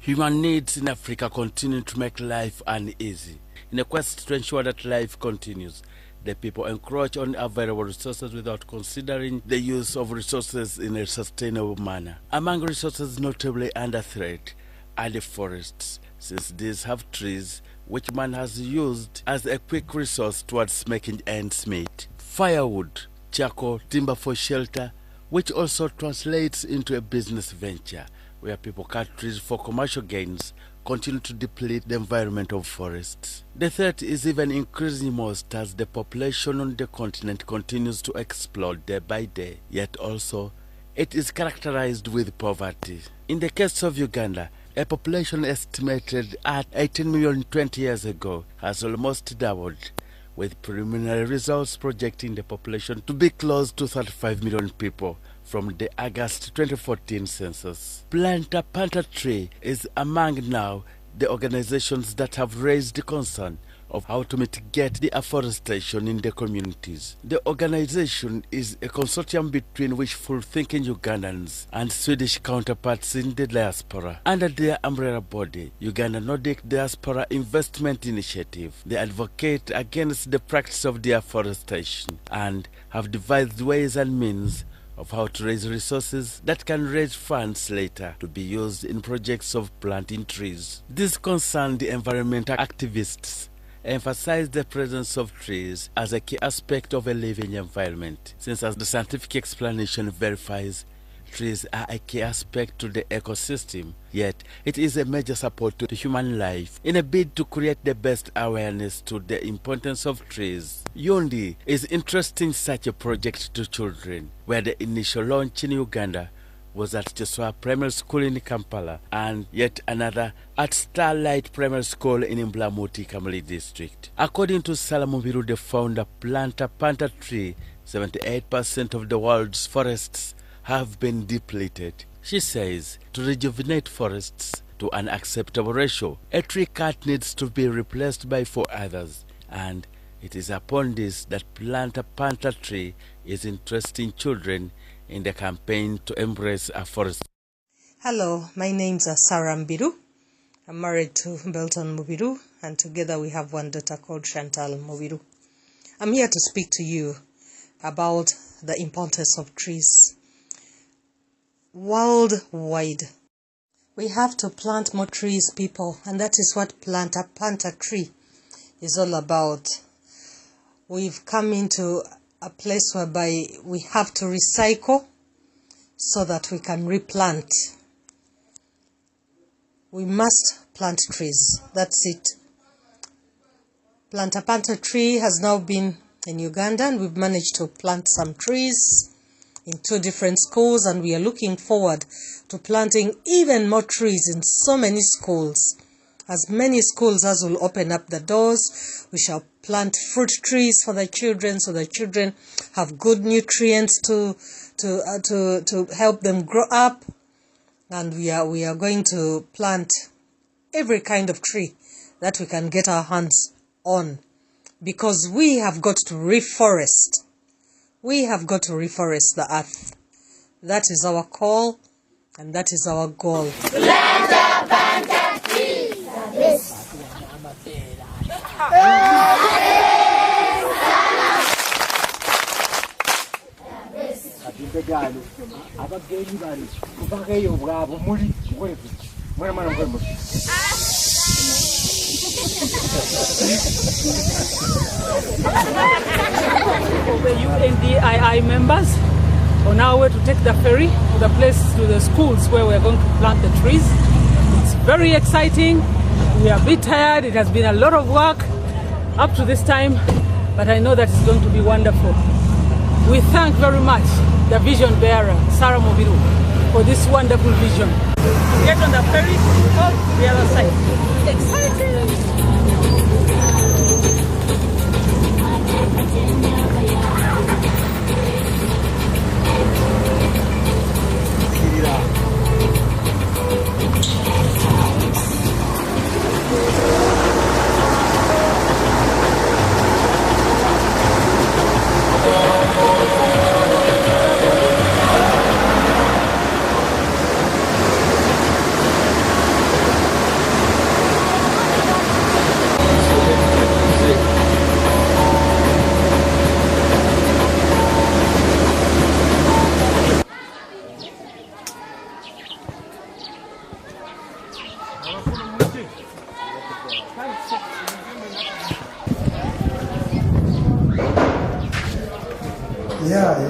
Human needs in Africa continue to make life uneasy. In a quest to ensure that life continues, the people encroach on available resources without considering the use of resources in a sustainable manner. Among resources notably under threat are the forests, since these have trees which man has used as a quick resource towards making ends meet. Firewood, charcoal, timber for shelter, which also translates into a business venture where people cut trees for commercial gains, continue to deplete the environment of forests. The threat is even increasing most as the population on the continent continues to explode day by day, yet also it is characterized with poverty. In the case of Uganda, a population estimated at 18 million 20 years ago has almost doubled, with preliminary results projecting the population to be close to 35 million people from the August 2014 census. Planta, Panta tree is among now the organizations that have raised the concern of how to mitigate the afforestation in the communities. The organization is a consortium between wishful-thinking Ugandans and Swedish counterparts in the diaspora. Under their umbrella body, Uganda Nordic Diaspora Investment Initiative, they advocate against the practice of deforestation and have devised ways and means of how to raise resources that can raise funds later to be used in projects of planting trees. This concerned the environmental activists emphasize the presence of trees as a key aspect of a living environment, since as the scientific explanation verifies, trees are a key aspect to the ecosystem, yet it is a major support to human life. In a bid to create the best awareness to the importance of trees, Yundi is interesting such a project to children, where the initial launch in Uganda was at Joshua Primary School in Kampala and yet another at Starlight Primary School in Mblamuti, Kamali District. According to Salamubiru, the founder, Planta, Panta tree, 78% of the world's forests have been depleted. She says to rejuvenate forests to an acceptable ratio, a tree cut needs to be replaced by 4 others, and it is upon this that Planta Panta tree is interesting children in the campaign to embrace a forest. Hello, my name's Sarah Mbiru. I'm married to Belton Mubiru, and together we have one daughter called Chantal Mubiru. I'm here to speak to you about the importance of trees worldwide. We have to plant more trees, people, and that is what Planta Panta tree is all about. We've come into a place whereby we have to recycle so that we can replant. We must plant trees. That's it. Planta Panta tree has now been in Uganda, and we've managed to plant some trees in 2 different schools, and we are looking forward to planting even more trees in so many schools. As many schools as will open up the doors, we shall plant fruit trees for the children, so the children have good nutrients to help them grow up. And we are going to plant every kind of tree that we can get our hands on, because we have got to reforest. We have got to reforest the earth. That is our call, and that is our goal. Planta Panta tree. The UNDII members on our way to take the ferry to the place, to the schools where we're going to plant the trees. It's very exciting. We are a bit tired. It has been a lot of work up to this time, but I know that it's going to be wonderful. We thank very much the vision bearer, Sarah Mubiru, for this wonderful vision. Get on the ferry, go to the other side. Exciting!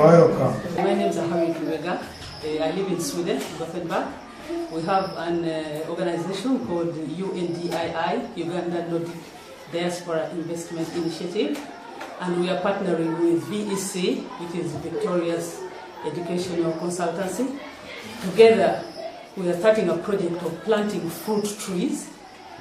welcome. My name is Ahari Kubega. I live in Sweden, Gothenburg. We have an organization called UNDII, Uganda Nordic Diaspora Investment Initiative, and we are partnering with VEC, which is Victoria's Educational Consultancy. Together, we are starting a project of planting fruit trees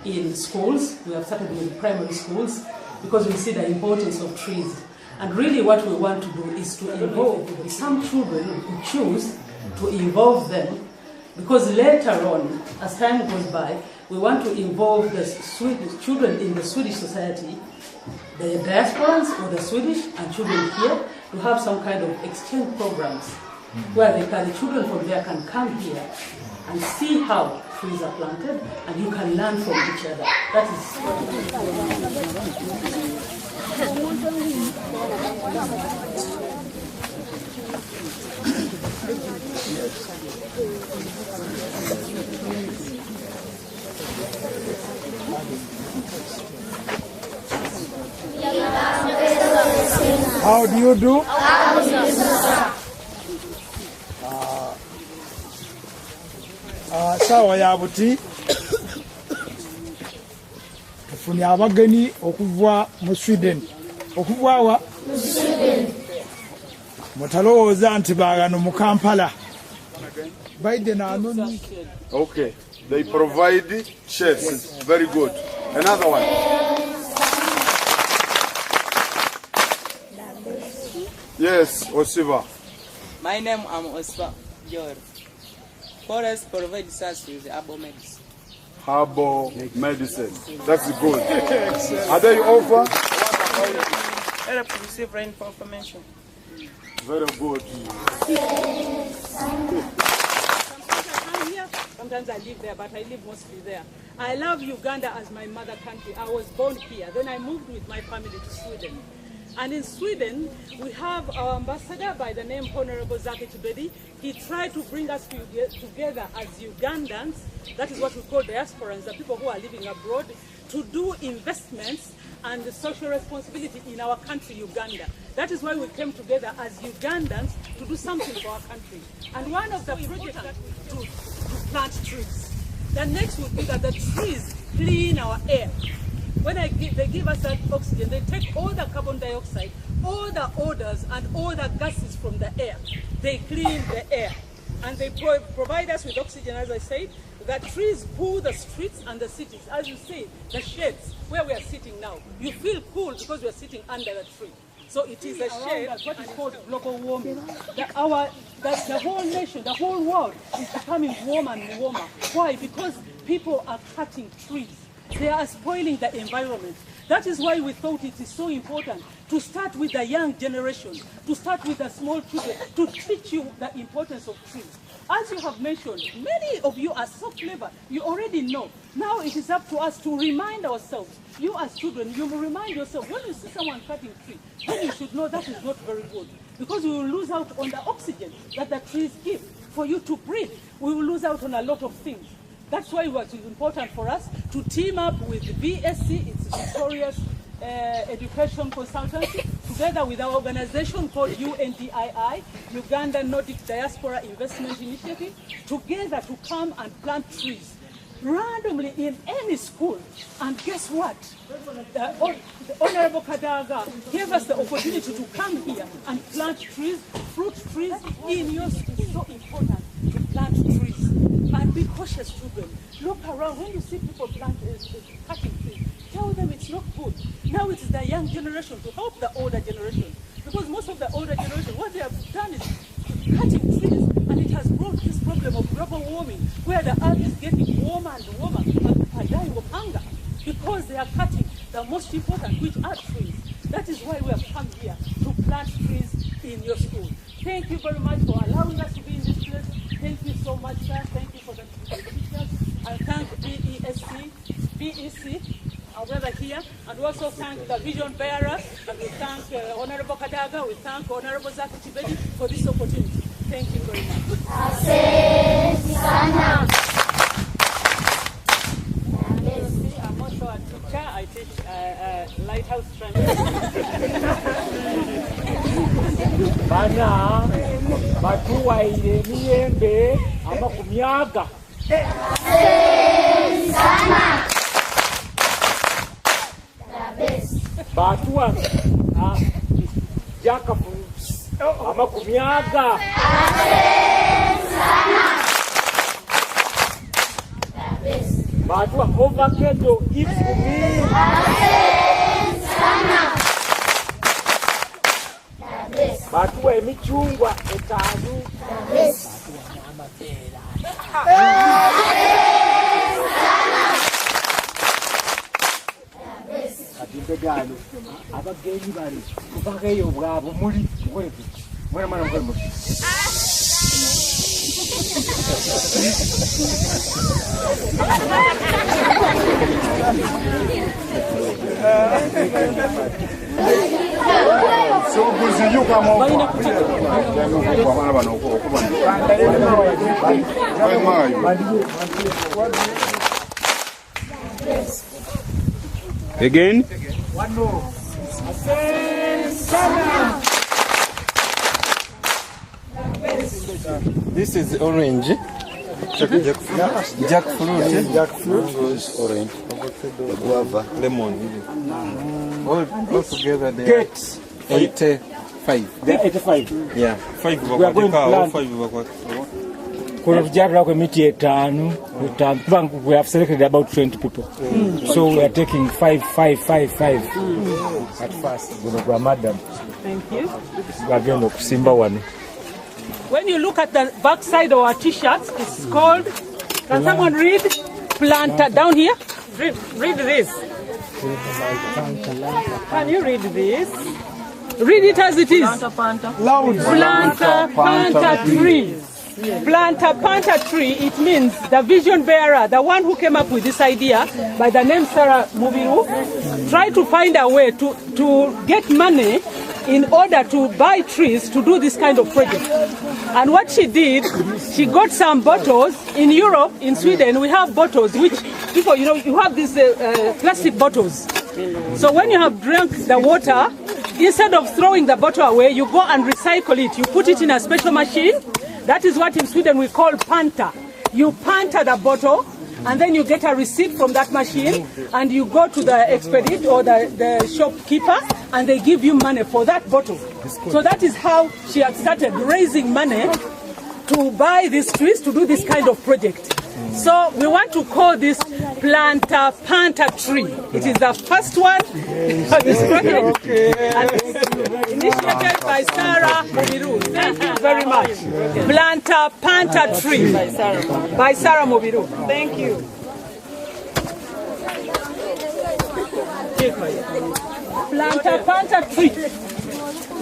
in schools. We have started with primary schools because we see the importance of trees. And really what we want to do is to involve some children who choose to involve them, because later on, as time goes by, we want to involve the Swedish children in the Swedish society, the diasporans or the Swedish and children here, to have some kind of exchange programs where the children from there can come here and see how trees are planted, and you can learn from each other. That is How do you do? Sawa ya buti tufunye abagenyi okuva mu Sweden. Okuva wa mutalowooza nti baagano mu Kampala. Okay, they provide sheds. Very good. Another one. Yes, Osiva. My name is Osiva Jor. Forest provides us with herbal medicine. Herbal medicine. That's good. Are they over? Help to receive rainfall information. Very good. Sometimes I live there, but I live mostly there. I love Uganda as my mother country. I was born here. Then I moved with my family to Sweden. And in Sweden, we have our ambassador by the name Honorable Zaki Chibedi. He tried to bring us together as Ugandans, that is what we call diasporans, the people who are living abroad, to do investments and social responsibility in our country, Uganda. That is why we came together as Ugandans to do something for our country. And one of the projects that we do to plant trees. The next would be that the trees clean our air. When they give us that oxygen, they take all the carbon dioxide, all the odors and all the gases from the air. They clean the air. And they provide us with oxygen, as I said. The trees cool the streets and the cities. As you say, the shades where we are sitting now. You feel cool because we are sitting under the tree. So it is a shade, what is called global warming. The whole nation, the whole world is becoming warmer and warmer. Why? Because people are cutting trees. They are spoiling the environment. That is why we thought it is so important to start with the young generation, to start with the small children, to teach you the importance of trees. As you have mentioned, many of you are so clever, you already know. Now it is up to us to remind ourselves. You as children, you will remind yourself, when you see someone cutting tree, then you should know that is not very good. Because we will lose out on the oxygen that the trees give for you to breathe. We will lose out on a lot of things. That's why it was important for us to team up with VSC, it's Victoria's Education Consultancy, together with our organization called UNDII, Uganda Nordic Diaspora Investment Initiative, together to come and plant trees randomly in any school. And guess what? The Honorable Kadaga gave us the opportunity to come here and plant trees, fruit trees in your school. It's so important to plant trees. And be cautious, children. Look around. When you see people cutting trees, tell them it's not good. Now it is the young generation to help the older generation. Because most of the older generation, what they have done is cutting trees, and it has brought this problem of global warming, where the earth is getting warmer and warmer, and people are dying of hunger because they are cutting the most important, which are trees. That is why we have come here to plant trees in your school. Thank you very much for allowing us to be in this place. Thank you so much, sir. Thank you for the teachers. I thank VEC, our brother here, and we also thank the vision bearers, and we thank Honorable Kadaga, we thank Honorable Zaki Chibedi for this opportunity. Thank you very much. I'm also a teacher. I teach lighthouse training. batuwaire emiyembe amakumyaga batuwa jackfruits amakumyaga batuwa ovacado ikumi batuwa emichungwa 5 katimbe abagenyi bali kuvakeyo bwabo muli wetu mwana mwana Again? One more. This is orange. Jackfruit. Mangoes, orange. Guava, lemon. All together they are 85. They're 85. Yeah. 5 We are going to plant. 5 Kuna vijana kwa miti 5. We have selected about 20 people. So we are taking 5 at first. Madam. Thank you. Again, Simba one. When you look at the back side of our t-shirts, it's called, can someone read? Planta, down here. Read this. Can you read this? Read it as it is. Loud. Planta, Panta trees. Planta, Panta tree, it means the vision bearer, the one who came up with this idea by the name Sarah Mubiru, tried to find a way to get money in order to buy trees to do this kind of project. And what she did, she got some bottles. In Europe, in Sweden, we have bottles which people, you have these plastic bottles. So when you have drank the water, instead of throwing the bottle away, you go and recycle it. You put it in a special machine. That is what in Sweden we call Panta. You Panta the bottle, and then you get a receipt from that machine, and you go to the expedite or the shopkeeper, and they give you money for that bottle. So that is how she had started raising money to buy these trees to do this kind of project. So we want to call this Planta Panta tree. It is the first one of this project, and it's initiated by Sarah Mubiru. Thank you very much. Planta Panta tree by Sarah Mubiru. Thank you. Planta Panta tree.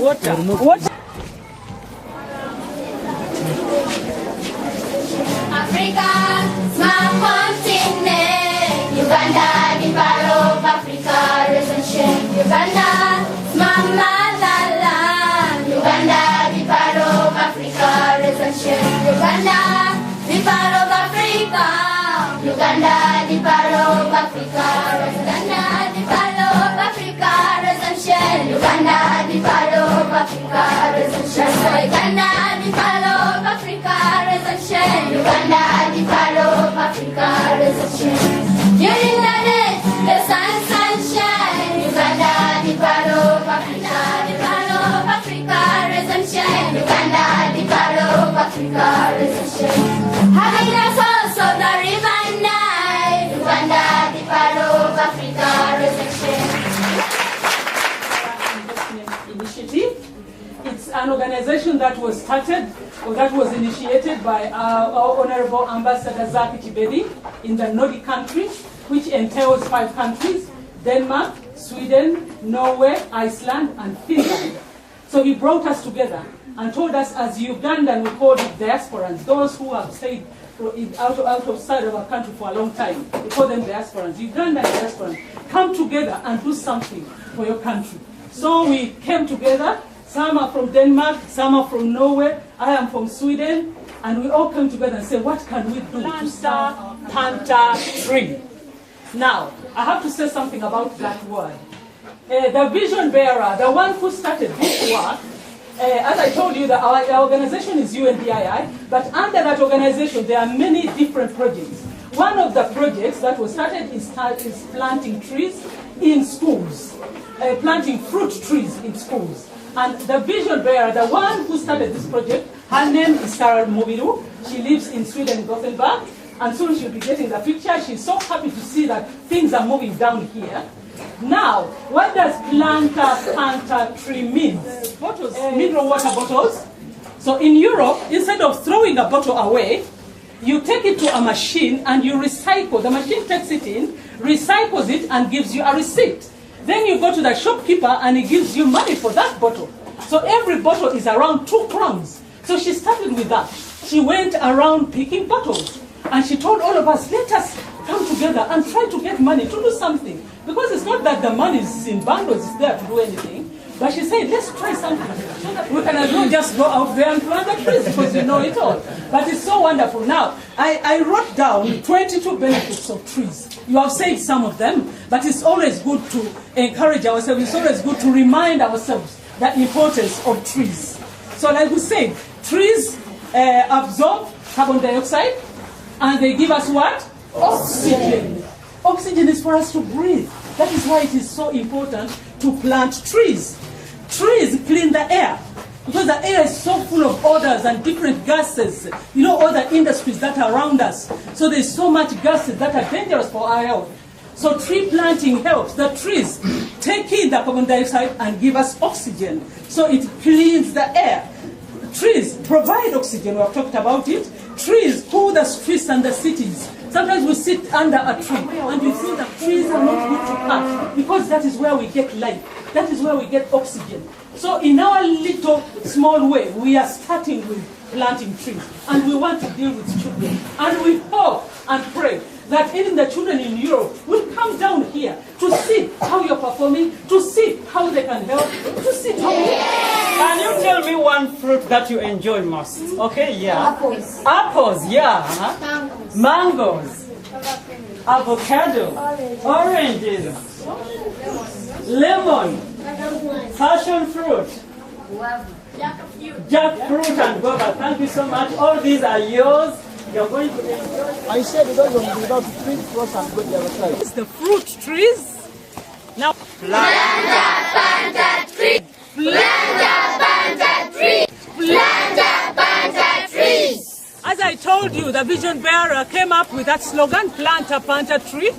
Water. Africa, small continent. Uganda, the pearl of Africa, resurrection. Uganda, small motherland. Uganda, the pearl of Africa, resurrection. Uganda, the pearl of Africa. Uganda, the pearl of Africa, Uganda, the pearl of Africa, resurrection. Uganda, the pearl of Africa, resurrection. Uganda, the pearl of Africa, resurrection. Uganda, the pearl of Africa, resurrection. During the day, the sun shine. Uganda, the pearl of Africa, the pearl of Africa, resurrection. Uganda, the pearl of Africa, resurrection. Having a source of the river Nile. Uganda, the pearl of Africa, resurrection. Initiative. It's an organization that was started or that was initiated by our Honorable Ambassador Zaki Chibedi in the Nordic countries, which entails 5 countries: Denmark, Sweden, Norway, Iceland, and Finland. So he brought us together and told us, as Ugandan, we call it diasporans, those who have stayed outside of our country for a long time. We call them diasporans. Ugandan diasporans, come together and do something for your country. So we came together. Some are from Denmark, some are from Norway, I am from Sweden, and we all came together and said, what can we do to start Panta tree? Now, I have to say something about that word. The vision bearer, the one who started this work as I told you, our organization is UNDII, but under that organization there are many different projects. One of the projects that was started is planting trees in schools, planting fruit trees in schools. And the vision bearer, the one who started this project, her name is Sarah Mubiru. She lives in Sweden, Gothenburg, and soon she'll be getting the picture. She's so happy to see that things are moving down here. Now, what does Planta, Panta tree mean? Bottles, mineral water bottles. So in Europe, instead of throwing a bottle away, you take it to a machine and you recycle. The machine takes it in, recycles it, and gives you a receipt. Then you go to the shopkeeper and he gives you money for that bottle. So every bottle is around 2 crowns. So she started with that. She went around picking bottles. And she told all of us, let us come together and try to get money to do something. Because it's not that the money is in bundles, it's there to do anything. But she said, let's try something. So that we can as well just go out there and plant the trees because we know it all. But it's so wonderful. Now, I wrote down 22 benefits of trees. You have said some of them, but it's always good to encourage ourselves. It's always good to remind ourselves the importance of trees. So like we said, trees absorb carbon dioxide, and they give us what? Oxygen. Oxygen is for us to breathe. That is why it is so important to plant trees. Trees clean the air, because the air is so full of odors and different gases. You know, all the industries that are around us. So there's so much gases that are dangerous for our health. So tree planting helps. The trees take in the carbon dioxide and give us oxygen. So it cleans the air. Trees provide oxygen, we have talked about it. Trees cool the streets and the cities. Sometimes we sit under a tree and we feel that trees are not good to cut because that is where we get life. That is where we get oxygen. So in our little small way, we are starting with planting trees, and we want to deal with children. And we hope and pray that even the children in Europe will come down here to see how you're performing, to see how they can help, to see how Can you tell me one fruit that you enjoy most? Okay, yeah. Apples. Apples, yeah. Mangoes. Avocado. Oranges. Lemon. Passion fruit. Jackfruit and guava. Thank you so much. All these are yours. You're going to enjoy. I said it doesn't without trees cross and go the other side. It's the fruit trees. Now, Planta, Panta tree. Planta, Panta tree. Planta, Panta trees. as I told you, the vision bearer came up with that slogan, Planta, Panta tree,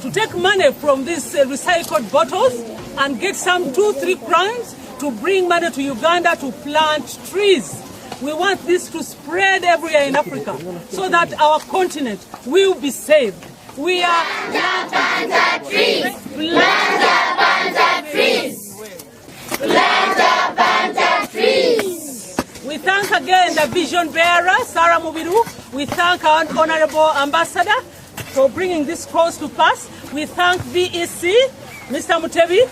to take money from these recycled bottles and get some 2-3 crowns to bring money to Uganda to plant trees. We want this to spread everywhere in Africa so that our continent will be saved. We are Planta, Panta trees. Planta, Panta trees. Planta, Panta trees. We thank again the vision bearer, Sarah Mubiru. We thank our Honorable Ambassador for bringing this cause to pass. We thank VEC, Mr. Mutebi,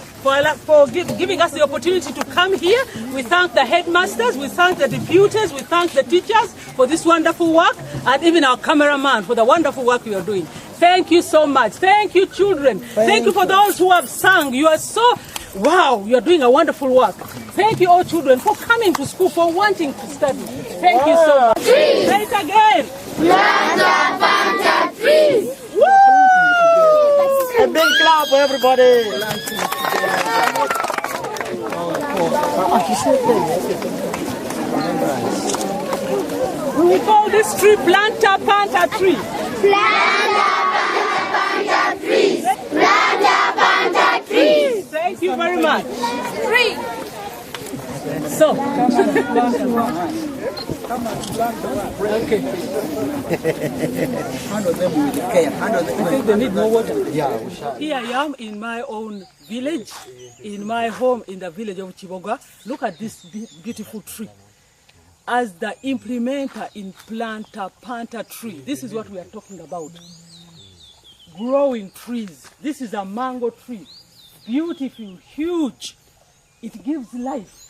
for giving us the opportunity to come here. We thank the headmasters, we thank the deputies, we thank the teachers for this wonderful work, and even our cameraman for the wonderful work you are doing. Thank you so much. Thank you, children. Thank you for those who have sung. You are so, wow, you are doing a wonderful work. Thank you all children for coming to school, for wanting to study. Thank you so much. Say it again. Planta, Panta trees. Woo! A big clap for everybody. We call this tree Planta, Panta tree. Planta, Panta trees. Planta, Panta trees. Thank you very much. Tree. So, Okay. Handle them with care. Handle them. I think they need more water. Yeah, we shall. Here I am in my own village, in my home in the village of Chiboga. Look at this beautiful tree. As the implementer in Planta, Panta tree, this is what we are talking about. Growing trees. This is a mango tree. Beautiful, huge. It gives life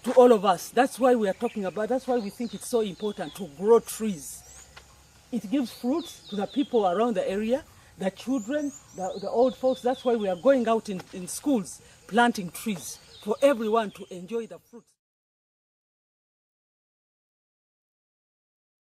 to all of us. That's why we are talking about, that's why we think it's so important to grow trees. It gives fruits to the people around the area, the children, the old folks. That's why we are going out in schools planting trees for everyone to enjoy the fruits.